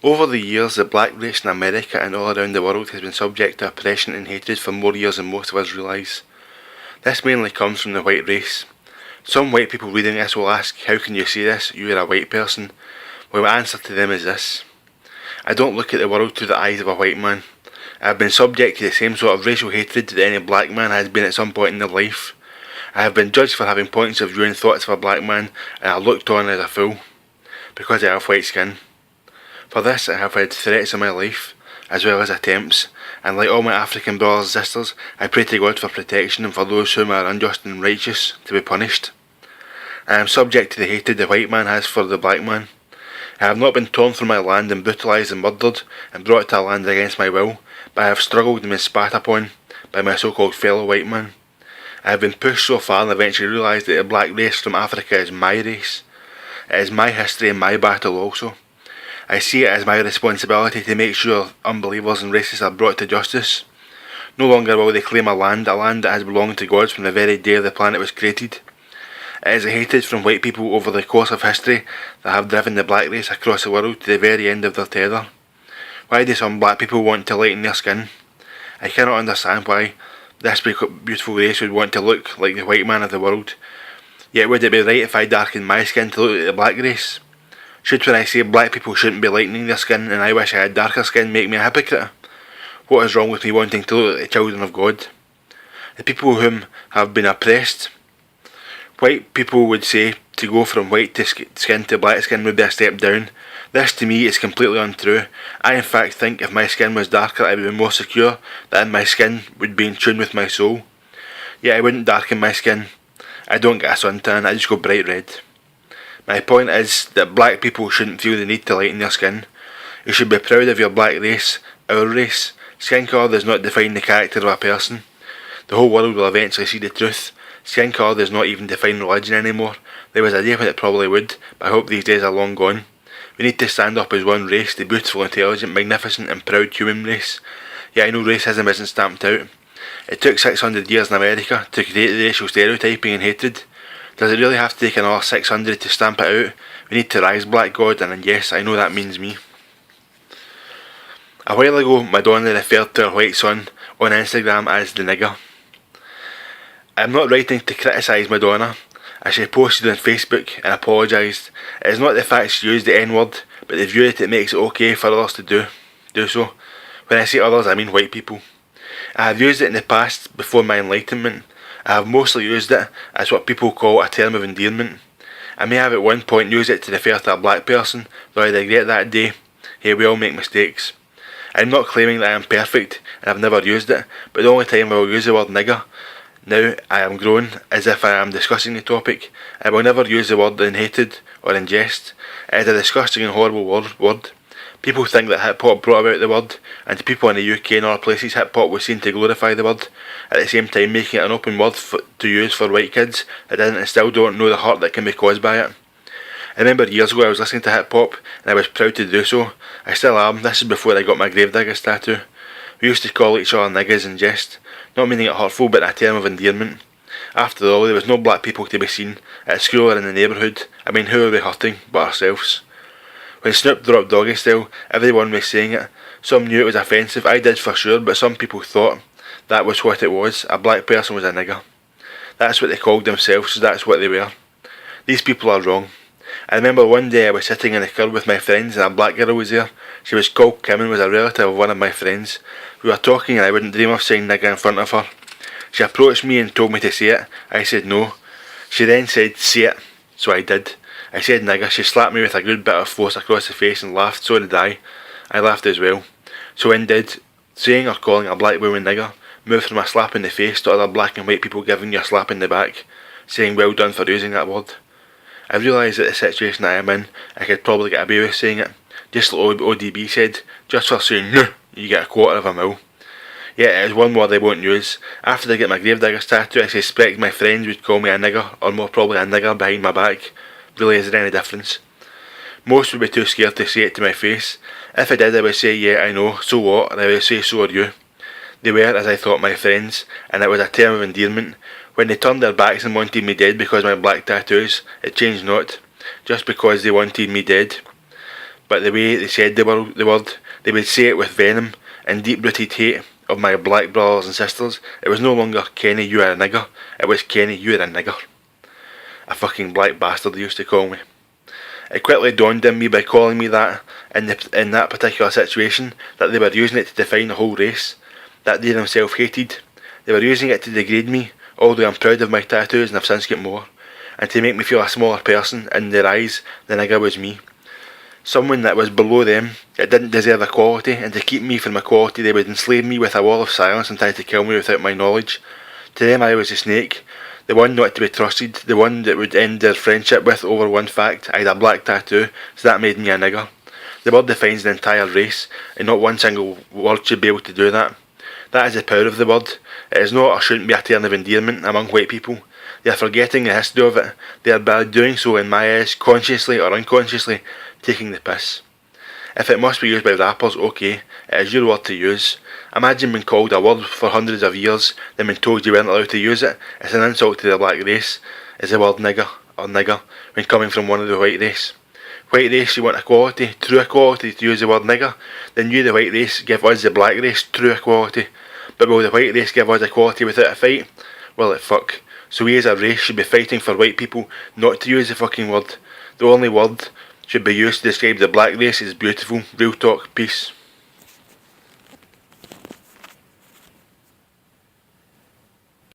Over the years, the black race in America and all around the world has been subject to oppression and hatred for more years than most of us realise. This mainly comes from the white race. Some white people reading this will ask, how can you say this? You are a white person. Well, my answer to them is this. I don't look at the world through the eyes of a white man. I have been subject to the same sort of racial hatred that any black man has been at some point in their life. I have been judged for having points of view and thoughts of a black man, and I looked on as a fool, because I have white skin. For this I have had threats in my life, as well as attempts, and like all my African brothers and sisters, I pray to God for protection and for those whom are unjust and righteous to be punished. I am subject to the hatred the white man has for the black man. I have not been torn from my land and brutalised and murdered and brought to a land against my will, but I have struggled and been spat upon by my so-called fellow white man. I have been pushed so far and eventually realised that the black race from Africa is my race. It is my history and my battle also. I see it as my responsibility to make sure unbelievers and racists are brought to justice. No longer will they claim a land that has belonged to God from the very day the planet was created. It is the hatred from white people over the course of history that have driven the black race across the world to the very end of their tether. Why do some black people want to lighten their skin? I cannot understand why this beautiful race would want to look like the white man of the world. Yet would it be right if I darkened my skin to look like the black race? Should when I say black people shouldn't be lightening their skin and I wish I had darker skin make me a hypocrite? What is wrong with me wanting to look like the children of God? The people whom have been oppressed. White people would say to go from white skin to black skin would be a step down. This to me is completely untrue. I in fact think if my skin was darker I would be more secure that my skin would be in tune with my soul. Yet I wouldn't darken my skin. I don't get a suntan, I just go bright red. My point is that black people shouldn't feel the need to lighten their skin. You should be proud of your black race, our race. Skin colour does not define the character of a person. The whole world will eventually see the truth. Skin colour does not even define religion anymore. There was a day when it probably would, but I hope these days are long gone. We need to stand up as one race, the beautiful, intelligent, magnificent and proud human race. Yet I know racism isn't stamped out. It took 600 years in America to create the racial stereotyping and hatred. Does it really have to take another 600 to stamp it out? We need to rise, Black God, and yes, I know that means me. A while ago, Madonna referred to her white son on Instagram as the nigger. I am not writing to criticise Madonna, as she posted on Facebook and apologised. It is not the fact she used the N-word, but the view that it makes it okay for others to do so. When I say others, I mean white people. I have used it in the past before my enlightenment. I have mostly used it as what people call a term of endearment. I may have at one point used it to refer to a black person, though I regret that day. Hey, we all make mistakes. I am not claiming that I am perfect and I've never used it, but the only time I will use the word nigger, now I am grown, as if I am discussing the topic. I will never use the word in hatred or in jest. It is a disgusting and horrible word. People think that hip hop brought about the word, and to people in the UK and other places hip hop was seen to glorify the word, at the same time making it an open word to use for white kids that didn't and still don't know the hurt that can be caused by it. I remember years ago I was listening to hip hop and I was proud to do so. I still am. This is before I got my Gravediggers tattoo. We used to call each other niggas in jest, not meaning it hurtful but a term of endearment. After all, there was no black people to be seen at school or in the neighbourhood. I mean, who were we hurting but ourselves? When Snoop dropped Doggy Style, everyone was saying it. Some knew it was offensive, I did for sure, but some people thought that was what it was. A black person was a nigger. That's what they called themselves, so that's what they were. These people are wrong. I remember one day I was sitting in the curb with my friends and a black girl was there. She was called Kim and was a relative of one of my friends. We were talking and I wouldn't dream of saying nigger in front of her. She approached me and told me to say it. I said no. She then said, say it. So I did. I said nigger. She slapped me with a good bit of force across the face and laughed. So did I. I laughed as well. So indeed, saying or calling a black woman nigger moved from a slap in the face to other black and white people giving you a slap in the back, saying well done for using that word. I realised that the situation I am in, I could probably get away with saying it. Just like ODB said, just for saying no, you get $250,000. Yet it is one word I won't use. After I get my Gravediggers tattoo, I suspect my friends would call me a nigger, or more probably a nigger behind my back. Really, is there any difference? Most would be too scared to say it to my face. If I did, I would say, yeah, I know, so what, and I would say, so are you. They were, as I thought, my friends, and it was a term of endearment. When they turned their backs and wanted me dead because of my black tattoos, it changed not, just because they wanted me dead. but the way they said the word, they would say it with venom and deep-rooted hate of my black brothers and sisters. It was no longer Kenny, you are a nigger. It was Kenny, you're a nigger. A fucking black bastard, they used to call me. It quickly dawned on me by calling me that in that particular situation that they were using it to define the whole race, that they themselves hated. They were using it to degrade me, although I'm proud of my tattoos and I've since got more, and to make me feel a smaller person in their eyes than nigger was me. Someone that was below them, that didn't deserve equality, and to keep me from equality they would enslave me with a wall of silence and try to kill me without my knowledge. To them I was a snake, the one not to be trusted, the one that would end their friendship with over one fact: I had a black tattoo, so that made me a nigger. The word defines the entire race, and not one single word should be able to do that. That is the power of the word. It is not or shouldn't be a term of endearment among white people. They are forgetting the history of it. They are by doing so, in my eyes, consciously or unconsciously, taking the piss. If it must be used by rappers, okay, it is your word to use. Imagine being called a word for hundreds of years, then being told you weren't allowed to use it. It's an insult to the black race, is the word nigger, or nigger, when coming from one of the white race. White race, you want equality, true equality, to use the word nigger, then you, the white race, give us, the black race, true equality. But will the white race give us equality without a fight? Well, it fuck. So we as a race should be fighting for white people not to use the fucking word. The only word should be used to describe the black race is beautiful. Real talk. Peace.